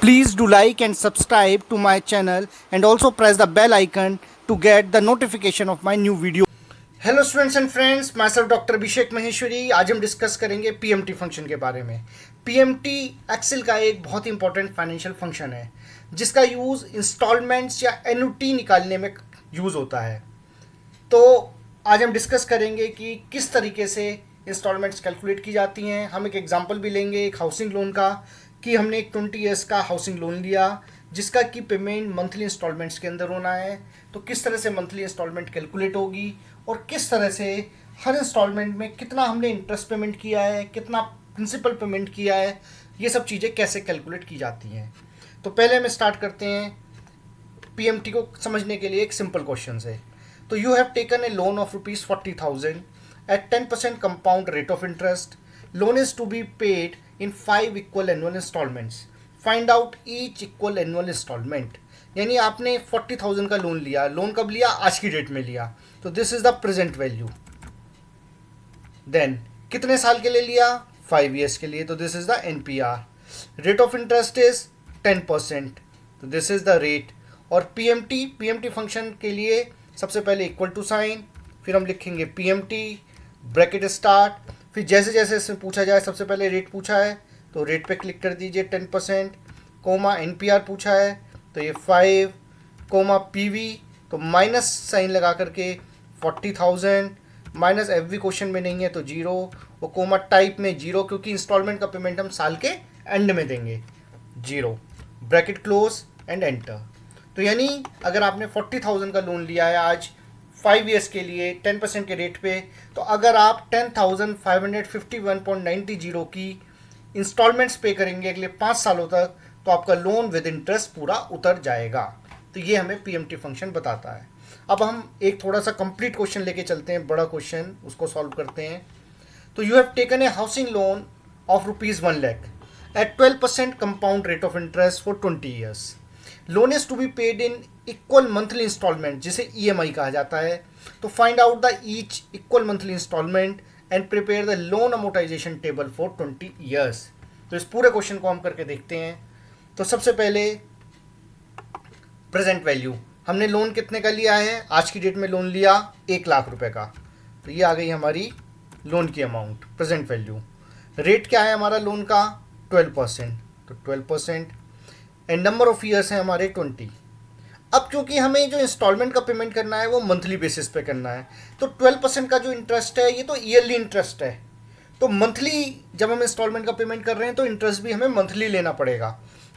Please do like and subscribe to my channel and also press the bell icon to get the notification of my new video. Hello students and friends, मैं sir doctor अभिषेक महेश्वरी। आज हम discuss करेंगे PMT function के बारे में। PMT Excel का एक बहुत ही इंपॉर्टेंट फाइनेंशियल फंक्शन है जिसका यूज़ इंस्टॉलमेंट्स या एन्युटी निकालने में यूज़ होता है। तो आज हम डिस्कस करेंगे कि किस तरीके से इंस्टॉलमेंट्स कैलकुलेट की जाती हैं। हम एक एग्जांपल भी लेंगे एक हाउसिंग लोन का, कि हमने एक 20 ईयर्स का हाउसिंग लोन लिया जिसका कि पेमेंट मंथली इंस्टॉलमेंट्स के अंदर होना है। तो किस तरह से मंथली इंस्टॉलमेंट कैलकुलेट होगी और किस तरह से हर इंस्टॉलमेंट में कितना हमने इंटरेस्ट पेमेंट किया है, कितना प्रिंसिपल पेमेंट किया है, ये सब चीज़ें कैसे कैलकुलेट की जाती हैं। तो पहले हम स्टार्ट करते हैं पीएमटी को समझने के लिए एक सिंपल क्वेश्चन से। तो you have taken A loan of ₹40,000 at 10% compound rate of interest. Loan is to be paid in 5 equal annual installments. Find out each equal annual installment. यानी आपने 40,000 का लोन लिया। लोन कब लिया? आज की डेट में लिया। तो this is the present value. Then कितने साल के लिए लिया? 5 ईयर्स के लिए। तो this is the NPR. Rate of interest is 10%। तो दिस इज द रेट। और पीएमटी फंक्शन के लिए सबसे पहले इक्वल टू साइन, फिर हम लिखेंगे पीएमटी ब्रैकेट स्टार्ट, फिर जैसे जैसे इसमें पूछा जाए सबसे पहले रेट पूछा है तो रेट पे क्लिक कर दीजिए 10%, कोमा एनपीआर पूछा है तो ये 5, कोमा पीवी तो माइनस साइन लगा करके 40,000, माइनस एफवी क्वेश्चन में नहीं है तो 0, और कोमा टाइप में 0 क्योंकि इंस्टॉलमेंट का पेमेंट हम साल के एंड में देंगे, 0, ब्रैकेट क्लोज एंड एंटर। तो यानी अगर आपने 40,000 का लोन लिया है आज 5 ईयर्स के लिए 10% के रेट पे, तो अगर आप 10,551.90 की इंस्टॉलमेंट्स पे करेंगे अगले 5 सालों तक तो आपका लोन विद इंटरेस्ट पूरा उतर जाएगा। तो ये हमें पीएमटी फंक्शन बताता है। अब हम एक थोड़ा सा कंप्लीट क्वेश्चन लेके चलते हैं, बड़ा क्वेश्चन, उसको सॉल्व करते हैं। तो you have taken a housing loan of ₹1 lakh at 12% compound rate of interest for 20 years. Loan is to be paid in equal monthly instalment जिसे ईएमआई कहा जाता है। तो find out the each equal monthly instalment and prepare the loan amortisation table for 20 years. तो इस पूरे question को हम करके देखते हैं। तो सबसे पहले प्रेजेंट वैल्यू, हमने लोन कितने का लिया है? आज की डेट में लोन लिया 1 लाख रुपए का। तो ये आ गई हमारी लोन की अमाउंट, प्रेजेंट वैल्यू। रेट क्या है हमारा लोन का? 12%। तो 12% एंड नंबर ऑफ ईयर्स है हमारे 20। अब क्योंकि हमें जो इंस्टॉलमेंट का पेमेंट करना है वो मंथली बेसिस पे करना है, तो 12% का जो इंटरेस्ट है ये तो ईयरली इंटरेस्ट है। तो मंथली जब हम इंस्टॉलमेंट का पेमेंट कर रहे हैं तो इंटरेस्ट भी हमें मंथली लेना पड़ेगा।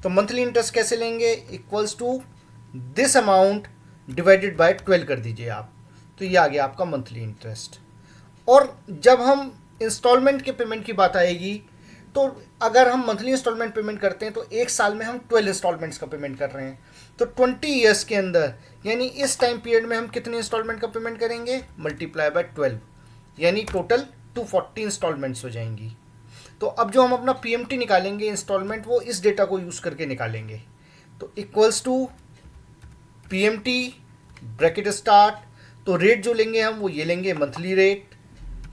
तो मंथली इंटरेस्ट कैसे लेंगे? Equals to this amount divided by 12 कर दीजिए आप। तो ये आ गया आपका मंथली इंटरेस्ट। और जब हम इंस्टॉलमेंट के पेमेंट की बात आएगी तो अगर हम मंथली इंस्टॉलमेंट पेमेंट करते हैं तो एक साल में हम 12 इंस्टॉलमेंट्स का पेमेंट कर रहे हैं। तो 20 ईयर्स के अंदर यानी इस टाइम पीरियड में हम कितने इंस्टॉलमेंट का पेमेंट करेंगे? मल्टीप्लाई बाय 12, यानी टोटल 240 इंस्टॉलमेंट्स हो जाएंगी। तो अब जो हम अपना पीएमटी निकालेंगे इंस्टॉलमेंट, वो इस डेटा को यूज़ करके निकालेंगे। तो equals to PMT bracket start, तो रेट जो लेंगे हम वो ये लेंगे monthly rate,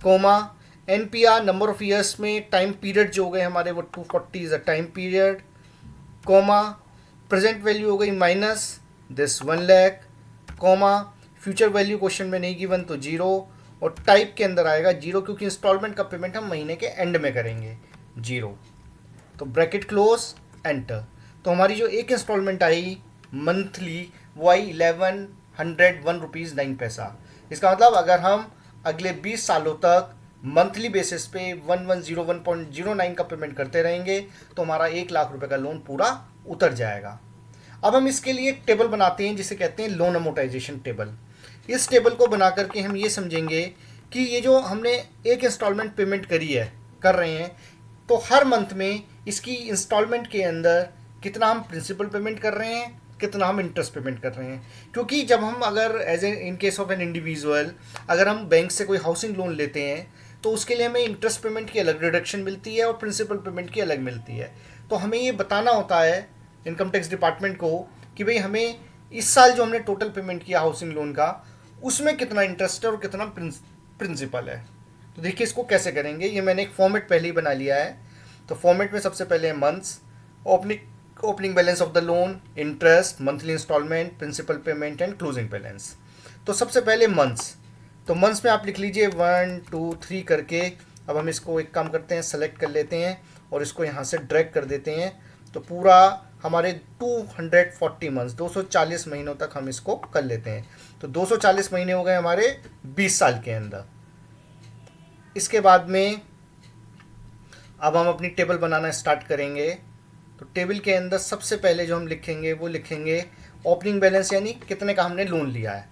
comma NPR number of years में टाइम पीरियड जो हो गए हमारे वो 240 is a time period, comma present value हो गई minus this 1 lakh, comma future value question में नहीं गिवन तो 0, और टाइप के अंदर आएगा 0 क्योंकि इंस्टॉलमेंट का पेमेंट हम महीने के एंड में करेंगे, 0। तो ब्रैकेट क्लोज एंटर। तो हमारी जो एक इंस्टॉलमेंट आई मंथली वो आई 1101.09। इसका मतलब अगर हम अगले 20 सालों तक मंथली बेसिस पे 1101.09 का पेमेंट करते रहेंगे तो हमारा 1 लाख रुपए का लोन पूरा उतर जाएगा। अब हम इसके लिए एक टेबल बनाते हैं जिसे कहते हैं लोन अमोर्टाइजेशन टेबल। इस टेबल को बना करके हम ये समझेंगे कि ये जो हमने एक इंस्टॉलमेंट पेमेंट कर रहे हैं तो हर मंथ में इसकी इंस्टॉलमेंट के अंदर कितना हम प्रिंसिपल पेमेंट कर रहे हैं, कितना हम इंटरेस्ट पेमेंट कर रहे हैं। क्योंकि जब हम अगर as a in case of an individual अगर हम बैंक से कोई हाउसिंग लोन लेते हैं तो उसके लिए हमें इंटरेस्ट पेमेंट की अलग डिडक्शन मिलती है और प्रिंसिपल पेमेंट की अलग मिलती है। तो हमें ये बताना होता है इनकम टैक्स डिपार्टमेंट को कि भाई हमें इस साल जो हमने टोटल पेमेंट किया हाउसिंग लोन का उसमें कितना इंटरेस्ट है और कितना प्रिंसिपल है। तो देखिए इसको कैसे करेंगे। ये मैंने एक फॉर्मेट पहले ही बना लिया है। तो फॉर्मेट में सबसे पहले है मंथ्स, और अपनी opening balance of the loan, interest, monthly instalment, principal payment and closing balance. तो सबसे पहले मंथ्स, तो मंथ्स में आप लिख लीजिए 1 2 3 करके। अब हम इसको एक काम करते हैं, सेलेक्ट कर लेते हैं और इसको यहाँ से ड्रैग कर देते हैं। तो पूरा हमारे 240 मंथ्स, 240 महीनों तक हम इसको कर लेते हैं। तो 240 महीने हो गए हमारे 20 साल के अंदर। इसके बाद में अब हम अपनी टेबल बनाना स्टार्ट करेंगे। तो टेबल के अंदर सबसे पहले जो हम लिखेंगे वो लिखेंगे ओपनिंग बैलेंस, यानी कितने का हमने लोन लिया है।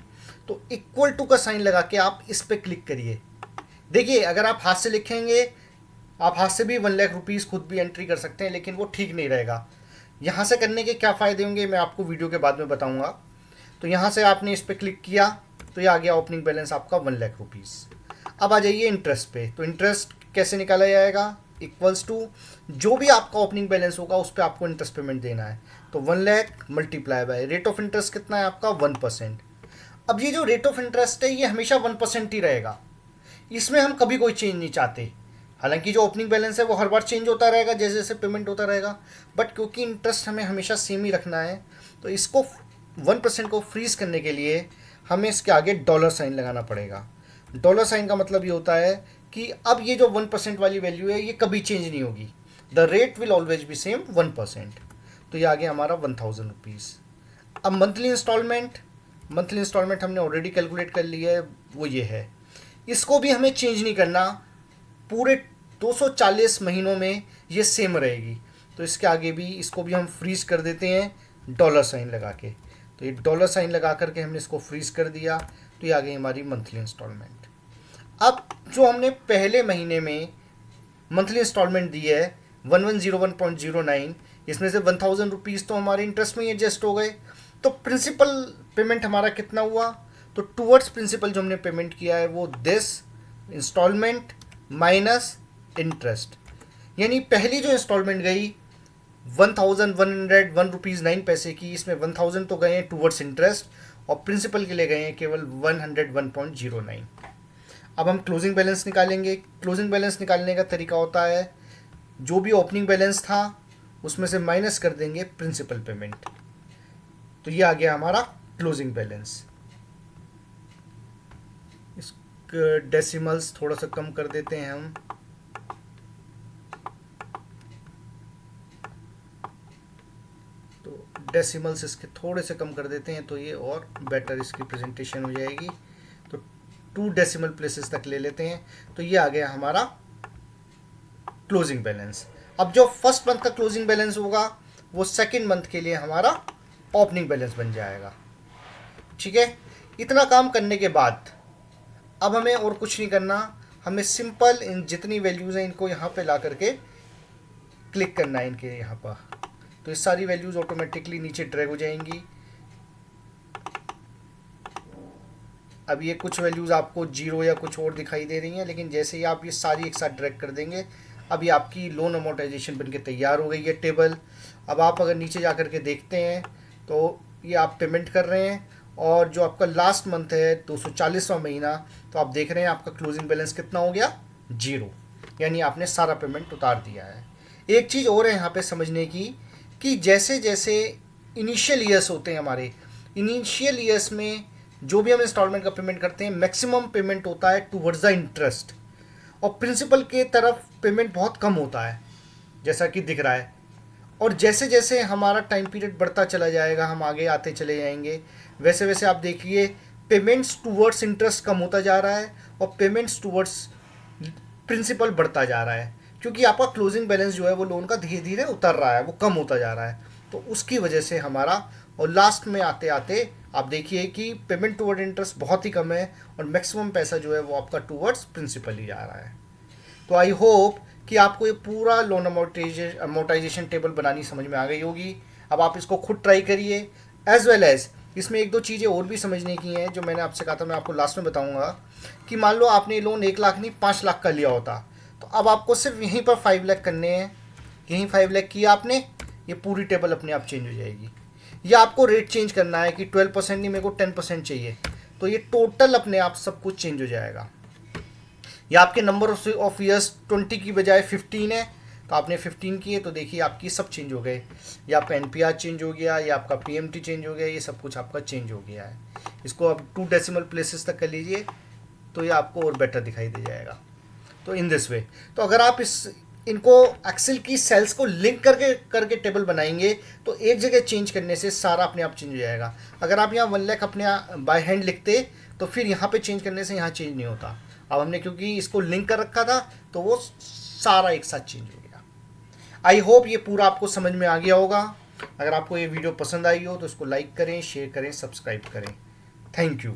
तो इक्वल टू का साइन लगा के आप इस पर क्लिक करिए। देखिए, अगर आप हाथ से लिखेंगे, आप हाथ से भी 1 लाख रुपीज़ खुद भी एंट्री कर सकते हैं, लेकिन वो ठीक नहीं रहेगा। यहाँ से करने के क्या फ़ायदे होंगे मैं आपको वीडियो के बाद में बताऊँगा। तो यहाँ से आपने इस पर क्लिक किया तो ये आ गया ओपनिंग बैलेंस आपका 1 लाख रुपीज़। अब आ जाइए इंटरेस्ट पे। तो इंटरेस्ट कैसे निकाला जाएगा, इक्वल्स टू जो भी आपका ओपनिंग बैलेंस होगा उस पर आपको इंटरेस्ट पेमेंट देना है। तो 1 lakh multiply by rate of interest कितना है आपका 1%। अब ये जो रेट ऑफ इंटरेस्ट है ये हमेशा 1% ही रहेगा, इसमें हम कभी कोई चेंज नहीं चाहते। हालांकि जो ओपनिंग बैलेंस है वो हर बार चेंज होता रहेगा जैसे जैसे पेमेंट होता रहेगा, बट क्योंकि इंटरेस्ट हमें हमेशा सेम ही रखना है तो इसको 1% को फ्रीज करने के लिए हमें इसके आगे डॉलर साइन लगाना पड़ेगा। डॉलर साइन का मतलब ये होता है कि अब ये जो 1% वाली वैल्यू है ये कभी चेंज नहीं होगी, the rate will always be same 1%। तो ये आ गया हमारा 1000 रुपीज़। अब मंथली इंस्टॉलमेंट हमने ऑलरेडी कैलकुलेट कर लिया है, वो ये है। इसको भी हमें चेंज नहीं करना, पूरे 240 महीनों में ये सेम रहेगी। तो इसके आगे भी इसको भी हम फ्रीज कर देते हैं डॉलर साइन लगा के। तो ये डॉलर साइन लगा करके हमने इसको फ्रीज कर दिया। तो ये आ गई हमारी मंथली इंस्टॉलमेंट। अब जो हमने पहले महीने में मंथली इंस्टॉलमेंट दी है 1101.09, इसमें से 1000 रुपीज़ तो हमारे इंटरेस्ट में एडजस्ट हो गए। तो प्रिंसिपल पेमेंट हमारा कितना हुआ, तो टूवर्ड्स प्रिंसिपल जो हमने पेमेंट किया है वो दिस इंस्टॉलमेंट माइनस इंटरेस्ट, यानी पहली जो इंस्टॉलमेंट गई 1101 रुपीज़ 9 पैसे की, इसमें 1000 तो गए हैं टूवर्ड्स इंटरेस्ट और प्रिंसिपल के लिए गए हैं केवल 101.09। अब हम क्लोजिंग बैलेंस निकालेंगे। क्लोजिंग बैलेंस निकालने का तरीका होता है जो भी ओपनिंग बैलेंस था उसमें से माइनस कर देंगे प्रिंसिपल पेमेंट। तो ये आ गया हमारा क्लोजिंग बैलेंस। इस डेसिमल्स थोड़ा सा कम कर देते हैं हम। तो डेसिमल्स इसके थोड़े से कम कर देते हैं तो ये और बेटर इसकी प्रेजेंटेशन हो जाएगी। तो 2 डेसिमल प्लेसेस तक ले लेते हैं। तो ये आ गया हमारा क्लोजिंग बैलेंस। अब जो फर्स्ट मंथ का क्लोजिंग बैलेंस होगा वो सेकंड मंथ के लिए हमारा ओपनिंग बैलेंस बन जाएगा। ठीक है, इतना काम करने के बाद अब हमें और कुछ नहीं करना, हमें सिंपल इन जितनी वैल्यूज़ हैं इनको यहाँ पे ला करके क्लिक करना है इनके यहाँ पर। तो ये सारी वैल्यूज़ ऑटोमेटिकली नीचे ड्रैग हो जाएंगी। अब ये कुछ वैल्यूज़ आपको 0 या कुछ और दिखाई दे रही हैं, लेकिन जैसे ही आप ये सारी एक साथ ड्रैग कर देंगे अब ये आपकी लोन अमोर्टाइजेशन बनके तैयार हो गई है टेबल। अब आप अगर नीचे जा कर के देखते हैं तो ये आप पेमेंट कर रहे हैं और जो आपका लास्ट मंथ है 240वां महीना, तो आप देख रहे हैं आपका क्लोजिंग बैलेंस कितना हो गया 0, यानी आपने सारा पेमेंट उतार दिया है। एक चीज़ और है यहाँ पे समझने की कि जैसे जैसे इनिशियल ईयर्स होते हैं हमारे, इनिशियल ईयर्स में जो भी हम इंस्टॉलमेंट का पेमेंट करते हैं मैक्सिमम पेमेंट होता है टूवर्ड्स द इंटरेस्ट और प्रिंसिपल के तरफ पेमेंट बहुत कम होता है जैसा कि दिख रहा है। और जैसे जैसे हमारा टाइम पीरियड बढ़ता चला जाएगा, हम आगे आते चले जाएंगे, वैसे वैसे आप देखिए पेमेंट्स टूवर्ड्स इंटरेस्ट कम होता जा रहा है और पेमेंट्स टूवर्ड्स प्रिंसिपल बढ़ता जा रहा है, क्योंकि आपका क्लोजिंग बैलेंस जो है वो लोन का धीरे धीरे उतर रहा है, वो कम होता जा रहा है। तो उसकी वजह से हमारा और लास्ट में आते आते आप देखिए कि पेमेंट टूवर्ड इंटरेस्ट बहुत ही कम है और मैक्सिमम पैसा जो है वो आपका टूवर्ड्स प्रिंसिपल ही जा रहा है। तो आई होप कि आपको ये पूरा लोन अमोर्टाइजेशन टेबल बनानी समझ में आ गई होगी। अब आप इसको खुद ट्राई करिए, एज वेल एज इसमें 1-2 चीज़ें और भी समझने की हैं जो मैंने आपसे कहा था, मैं आपको लास्ट में बताऊंगा। कि मान लो आपने लोन 1 लाख नहीं 5 लाख का लिया होता, तो अब आपको सिर्फ यहीं पर 5 लाख करने हैं। यहीं 5 लाख किया आपने, ये पूरी टेबल अपने आप चेंज हो जाएगी। या आपको रेट चेंज करना है कि 12% नहीं, मेरे को 10% चाहिए, तो ये टोटल अपने आप सब कुछ चेंज हो जाएगा। या आपके नंबर ऑफ ईयर्स 20 की बजाय 15 है, तो आपने 15 किए तो देखिए आपकी सब चेंज हो गए, या आपका एनपीआर चेंज हो गया, या आपका पीएमटी चेंज हो गया, ये सब कुछ आपका चेंज हो गया है। इसको आप 2 डेसिमल प्लेसेस तक कर लीजिए तो ये आपको और बेटर दिखाई दे जाएगा। तो इन दिस वे, तो अगर आप इनको एक्सेल की सेल्स को लिंक करके टेबल बनाएंगे तो एक जगह चेंज करने से सारा अपने आप चेंज हो जाएगा। अगर आप यहाँ 1 लाख अपने बाय हैंड लिखते तो फिर यहाँ पे चेंज करने से यहाँ चेंज नहीं होता। अब हमने क्योंकि इसको लिंक कर रखा था तो वो सारा एक साथ चेंज हो गया। आई होप ये पूरा आपको समझ में आ गया होगा। अगर आपको ये वीडियो पसंद आई हो तो इसको लाइक करें, शेयर करें, सब्सक्राइब करें। Thank you.